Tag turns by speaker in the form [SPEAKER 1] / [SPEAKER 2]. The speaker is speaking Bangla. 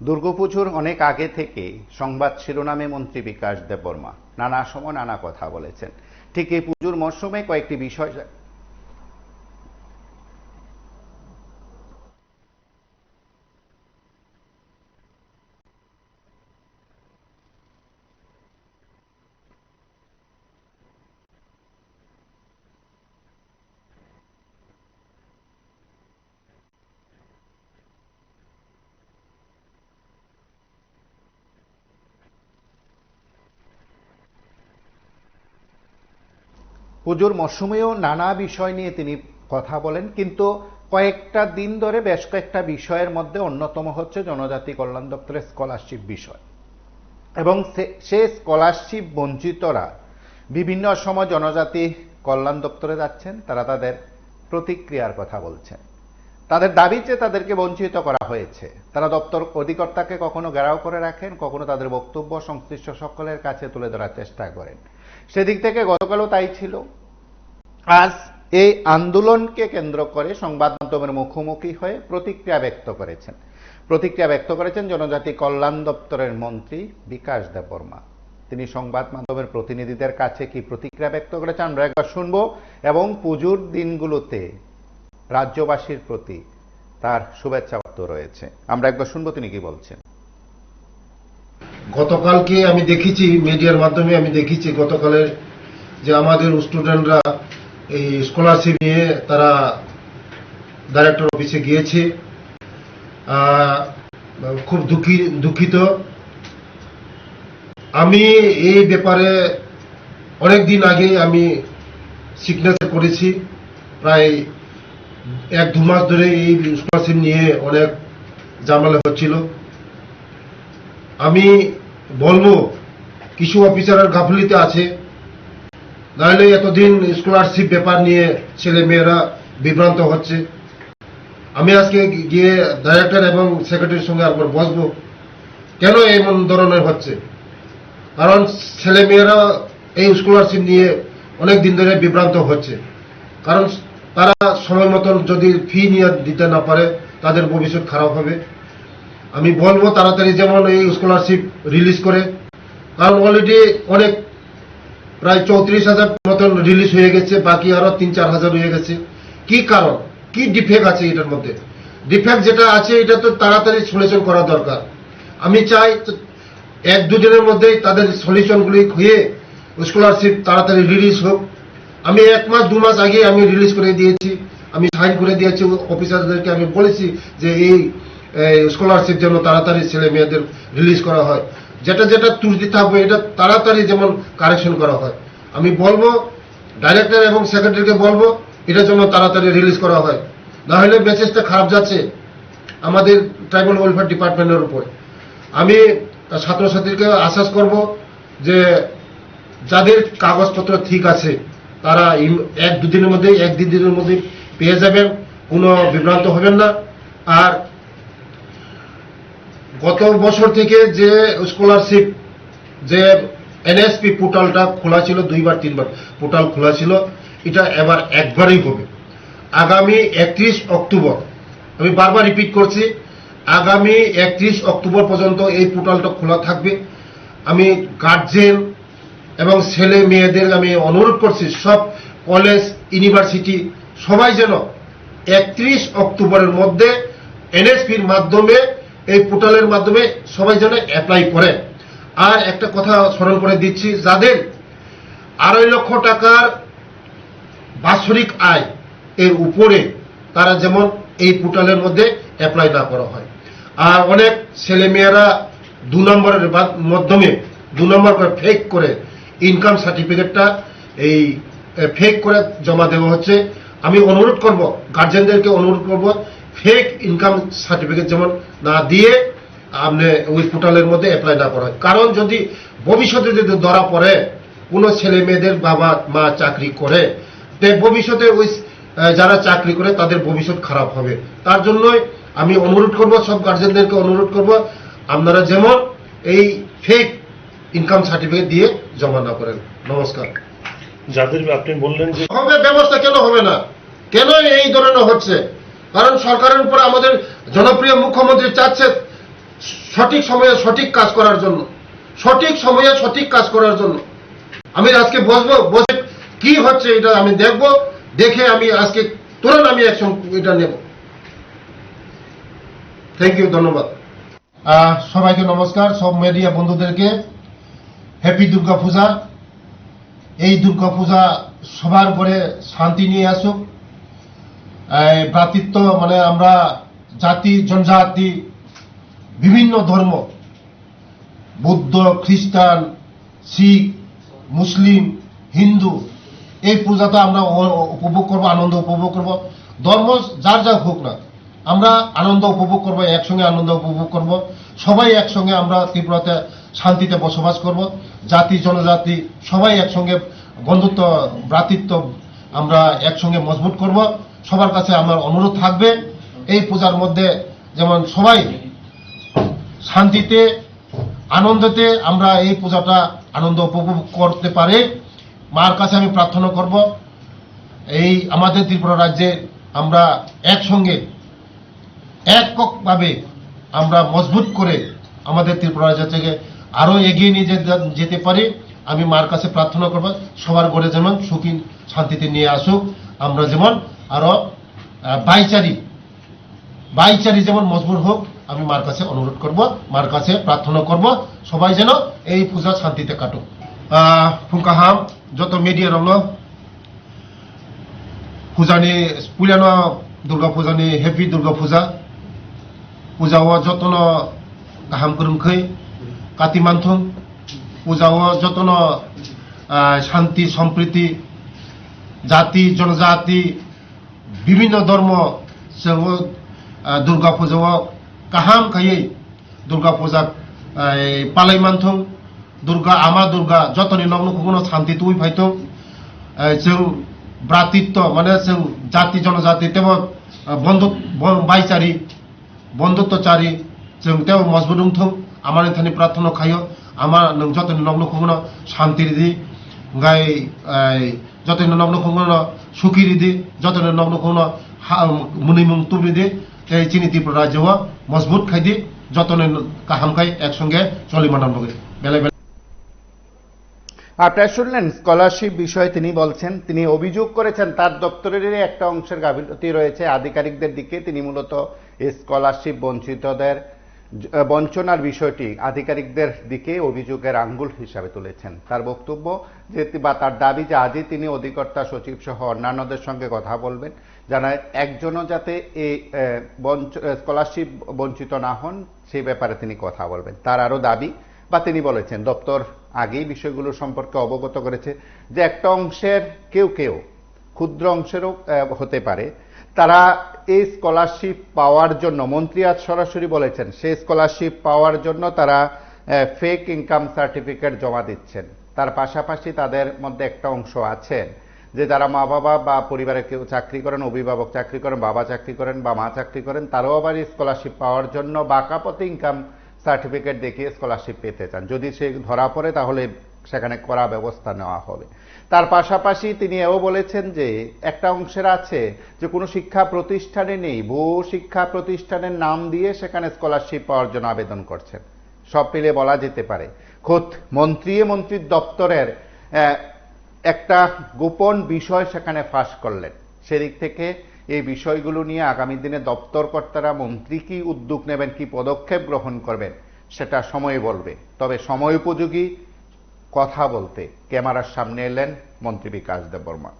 [SPEAKER 1] দুর্গাপুজোর অনেক আগে থেকে সংবাদ শিরোনামে মন্ত্রী বিকাশ দেববর্মা নানা সময় নানা কথা বলেছেন। ঠিক এই পুজোর মরশুমে কয়েকটি বিষয় পুজোর মরশুমেও নানা বিষয় নিয়ে তিনি কথা বলেন, কিন্তু কয়েকটা দিন ধরে বেশ কয়েকটা বিষয়ের মধ্যে অন্যতম হচ্ছে জনজাতি কল্যাণ দপ্তরের স্কলারশিপ বিষয়। এবং সে স্কলারশিপ বঞ্চিতরা বিভিন্ন সময় জনজাতি কল্যাণ দপ্তরে যাচ্ছেন, তারা তাদের প্রতিক্রিয়ার কথা বলছেন। তাদের দাবি যে তাদেরকে বঞ্চিত করা হয়েছে। তারা দপ্তর অধিকর্তাকে কখনো ঘেরাও করে রাখেন, কখনো তাদের বক্তব্য সংশ্লিষ্ট সকলের কাছে তুলে ধরার চেষ্টা করেন। সেদিক থেকে গতকালও তাই ছিল। আজ এই আন্দোলনকে কেন্দ্র করে সংবাদ মাধ্যমের মুখোমুখি হয়ে প্রতিক্রিয়া ব্যক্ত করেছেন জনজাতি কল্যাণ দপ্তরের মন্ত্রী বিকাশ দেববর্মা। তিনি সংবাদ মাধ্যমের প্রতিনিধিদের কাছে কি প্রতিক্রিয়া ব্যক্ত করেছেন আমরা একবার শুনবো, এবং পুজোর দিনগুলোতে রাজ্যবাসীর প্রতি তার শুভেচ্ছা বার্তা রয়েছে। আমরা একবার শুনবো তিনি কি বলছেন।
[SPEAKER 2] গতকালকে আমি দেখেছি, মিডিয়ার মাধ্যমে আমি দেখেছি গতকালের যে আমাদের স্টুডেন্টরা এই স্কলারশিপ নিয়ে তারা ডাইরেক্টর অফিসে গিয়েছে। খুব দুঃখিত। আমি এই ব্যাপারে অনেক দিন আগে আমি সিগনেচার করেছি। প্রায় 1-2 মাস ধরে এই স্কলারশিপ নিয়ে অনেক ঝামেলা হচ্ছিল। আমি বলবো কিছু অফিসারের গাফিলতি আছে, নাহলে এতদিন স্কলারশিপ ব্যাপার নিয়ে ছেলে মেয়েরা বিভ্রান্ত হচ্ছে। আমি আজকে গিয়ে ডাইরেক্টর এবং সেক্রেটারির সঙ্গে একবার বসবো, কেন এমন ধরনের হচ্ছে। কারণ ছেলে মেয়েরা এই স্কলারশিপ নিয়ে অনেক দিন ধরে বিভ্রান্ত হচ্ছে। কারণ তারা সময় মতন যদি ফি নিয়ে দিতে না পারে তাদের ভবিষ্যৎ খারাপ হবে। আমি বলবো তাড়াতাড়ি যেমন এই স্কলারশিপ রিলিজ করে, কারণ অলরেডি অনেক প্রায় 34,000 মতন রিলিজ হয়ে গেছে, বাকি আরো 3-4 হাজার হয়ে গেছে। কি কারণ, কি ডিফেক্ট আছে এটার মধ্যে? ডিফেক্ট যেটা আছে এটা তো তাড়াতাড়ি সলিউশন করা দরকার। আমি চাই 1-2 দিনের মধ্যেই তাদের সলিউশনগুলি হয়ে স্কলারশিপ তাড়াতাড়ি রিলিজ হোক। আমি 1 মাস 2 মাস আগে আমি রিলিজ করে দিয়েছি, আমি সাইন করে দিয়েছি অফিসারদেরকে। আমি বলেছি যে এই স্কলারশিপ যেন তাড়াতাড়ি ছেলে মেয়েদের রিলিজ করা হয়, যেটা যেটা ত্রুটি থাকবে এটা তাড়াতাড়ি যেমন কারেকশন করা হয়। আমি বলবো ডাইরেক্টর এবং সেক্রেটারিকে বলবো এটা যেন তাড়াতাড়ি রিলিজ করা হয়, না হলে মেসেজটা খারাপ যাচ্ছে আমাদের ট্রাইবাল ওয়েলফেয়ার ডিপার্টমেন্টের উপর। আমি ছাত্রছাত্রীকে আশ্বাস করব যে যাদের কাগজপত্র ঠিক আছে তারা 1-2 দিনের মধ্যে 1-2 দিনের মধ্যে পেয়ে যাবেন, কোনো বিভ্রান্ত হবেন না। আর গত বছর থেকে যে স্কলারশিপ যে এনএসপি পোর্টালটা খোলা ছিল, 2-3 বার পোর্টাল খোলা ছিল, এটা এবার একবারই হবে। আগামী 31 অক্টোবর, আমি বারবার রিপিট করছি, আগামী 31 অক্টোবর পর্যন্ত এই পোর্টালটা খোলা থাকবে। আমি গার্জেন এবং ছেলে মেয়েদের আমি অনুরোধ করছি, সব কলেজ ইউনিভার্সিটি সবাই যেন 31 অক্টোবরের মধ্যে এনএসপির মাধ্যমে এই পোর্টালের মাধ্যমে সবাই যেন অ্যাপ্লাই করে। আর একটা কথা স্মরণ করে দিচ্ছি, যাদের 2.5 লক্ষ টাকার বাৎসরিক আয় এর উপরে তারা যেমন এই পোর্টালের মধ্যে অ্যাপ্লাই না করা হয়। আর অনেক ছেলে মেয়েরা 2 নম্বরের মাধ্যমে 2 নম্বর করে ফেক করে ইনকাম সার্টিফিকেটটা এই ফেক করে জমা দেওয়া হচ্ছে। আমি অনুরোধ করব, গার্জেনদেরকে অনুরোধ করব, ফেক ইনকাম সার্টিফিকেট যেমন না দিয়ে আপনি ওই পোর্টালের মধ্যে অ্যাপ্লাই না করা হয়। কারণ যদি ভবিষ্যতে যদি ধরা পড়ে কোনো ছেলে মেয়েদের বাবা মা চাকরি করে, ভবিষ্যতে ওই যারা চাকরি করে তাদের ভবিষ্যৎ খারাপ হবে। তার জন্যই আমি অনুরোধ করব, সব গার্জেনদেরকে অনুরোধ করব, আপনারা যেমন এই ফেক ইনকাম সার্টিফিকেট দিয়ে জমা না করেন। নমস্কার।
[SPEAKER 3] যাদের আপনি বললেন যে
[SPEAKER 2] হবে, ব্যবস্থা কেন হবে না, কেন এই ধরনের হচ্ছে? কারণ সরকারের উপর আমাদের জনপ্রিয় মুখ্যমন্ত্রী চাচ্ছে সঠিক সময়ে সঠিক কাজ করার জন্য, সঠিক সময়ে সঠিক কাজ করার জন্য আমি আজকে বসবো, বসে কি হচ্ছে এটা আমি দেখব, দেখে আমি আজকে তুরন্ত আমি অ্যাকশন এটা নেব। থ্যাংক ইউ, ধন্যবাদ। সবাইকে নমস্কার, সব মিডিয়া বন্ধুদেরকে হ্যাপি দুর্গা পূজা। এই দুর্গা পূজা সবার ঘরে শান্তি নিয়ে আসুক, ভ্রাতৃত্ব, মানে আমরা জাতি জনজাতি বিভিন্ন ধর্ম, বৌদ্ধ, খ্রিস্টান, শিখ, মুসলিম, হিন্দু, এই পূজাটা আমরা উপভোগ করব, আনন্দ উপভোগ করব। ধর্ম যার যা হোক না, আমরা আনন্দ উপভোগ করব, একসঙ্গে আনন্দ উপভোগ করব। সবাই একসঙ্গে আমরা ত্রিপুরাতে শান্তিতে বসবাস করব। জাতি জনজাতি সবাই একসঙ্গে বন্ধুত্ব, ভ্রাতৃত্ব আমরা একসঙ্গে মজবুত করব। সবার কাছে আমার অনুরোধ থাকবে এই পূজার মধ্যে যেমন সবাই শান্তিতে আনন্দতে আমরা এই পূজাটা আনন্দ উপভোগ করতে পারে। মার কাছে আমি প্রার্থনা করব এই আমাদের ত্রিপুরা রাজ্যে আমরা একসঙ্গে এককভাবে আমরা মজবুত করে আমাদের ত্রিপুরা রাজ্য থেকে আরো এগিয়ে নিয়ে যেতে পারি। আমি মার কাছে প্রার্থনা করব সবার ঘরে যেমন সুখী শান্তিতে নিয়ে আসুক, আমরা যেমন আরো ভাইচারি যেমন মজবুত হোক, আমি মার কাছে অনুরোধ করব, মার কাছে প্রার্থনা করব সবাই যেন এই পূজা শান্তিতে কাটুক। ফুংকাহাম যত মিডিয়া রংলো পূজানি পুলিয়ানো দুর্গা পূজানি হেপি দুর্গা পূজা পূজাও যতন গাहाम করুমखै কাতি মানথুম পূজাও যতন শান্তি সম্প্রীতি জাতি জনজাতি বিভিন্ন ধর্ম দুর্গা পূজাও गाहाम खायै दुर्गा पूजा पालाई मानथों दुर्गा आमा दुर्गा जतनी नग्न खुगुनो शांति तुई फाइथों जों भ्रातृत्व माने जों जाति जनजाति तेव बंधु भाईचारी बंधुत्वचारी जों तेव मजबुत रोंथों आमानि थानि प्रार्थना खायो आमा नों जतनी नग्न खुगुनो शांति रिदि गाय जतनी नग्न खुगुनो सुखी रिदि जतनी नग्न खुगुनो मुनिमुं तुरिदि চিনি ত্রিপুরা রাজ্য মজবুত খাইদি যতনে কাহাম খাই একসঙ্গে চলিমানান লগে বেলা বেলা।
[SPEAKER 1] আপনারা শুনলেন স্কলারশিপ বিষয়ে তিনি বলছেন, তিনি অভিযোগ করেছেন তার দপ্তরেরই একটা অংশের গাফিলতি রয়েছে আধিকারিকদের দিকে। তিনি মূলত এই স্কলারশিপ বঞ্চিতদের বঞ্চনার বিষয়টি আধিকারিকদের দিকে অভিযোগের আঙ্গুল হিসাবে তুলেছেন। তার বক্তব্য যে বা তার দাবি যে আজই তিনি অধিকর্তা সচিব সহ অন্যান্যদের সঙ্গে কথা বলবেন, জানায় একজনও যাতে এই স্কলারশিপ বঞ্চিত না হন সেই ব্যাপারে তিনি কথা বলবেন। তার আরও দাবি বা তিনি বলেছেন দপ্তর আগেই বিষয়গুলো সম্পর্কে অবগত করেছে যে একটা অংশের কেউ ক্ষুদ্র অংশেরও হতে পারে, তারা এই স্কলারশিপ পাওয়ার জন্য, মন্ত্রী আজ সরাসরি বলেছেন সেই স্কলারশিপ পাওয়ার জন্য তারা ফেক ইনকাম সার্টিফিকেট জমা দিচ্ছেন। তার পাশাপাশি তাদের মধ্যে একটা অংশ আছেন যে যারা মা বাবা বা পরিবারে কেউ চাকরি করেন, অভিভাবক চাকরি করেন, বাবা চাকরি করেন বা মা চাকরি করেন, তারাও আবার স্কলারশিপ পাওয়ার জন্য বাঁকা পথে ইনকাম সার্টিফিকেট দেখিয়ে স্কলারশিপ পেতে চান। যদি সে ধরা পড়ে তাহলে সেখানে কড়া ব্যবস্থা নেওয়া হবে। তার পাশাপাশি তিনি এও বলেছেন যে একটা অংশের আছে যে কোনো শিক্ষা প্রতিষ্ঠানে নেই, বহু শিক্ষা প্রতিষ্ঠানের নাম দিয়ে সেখানে স্কলারশিপ পাওয়ার জন্য আবেদন করছেন। সব মিলে বলা যেতে পারে খোদ মন্ত্রীর দপ্তরের একটা গোপন বিষয় সেখানে ফাঁস করলেন। সেদিক থেকে এই বিষয়গুলো নিয়ে আগামী দিনে দপ্তর কর্তারা, মন্ত্রী কি উদ্যোগ নেবেন, কি পদক্ষেপ গ্রহণ করবেন সেটা সময় বলবে। তবে সময় উপযোগী কথা বলতে ক্যামেরার সামনে এলেন মন্ত্রী বিকাশ দেববর্মা।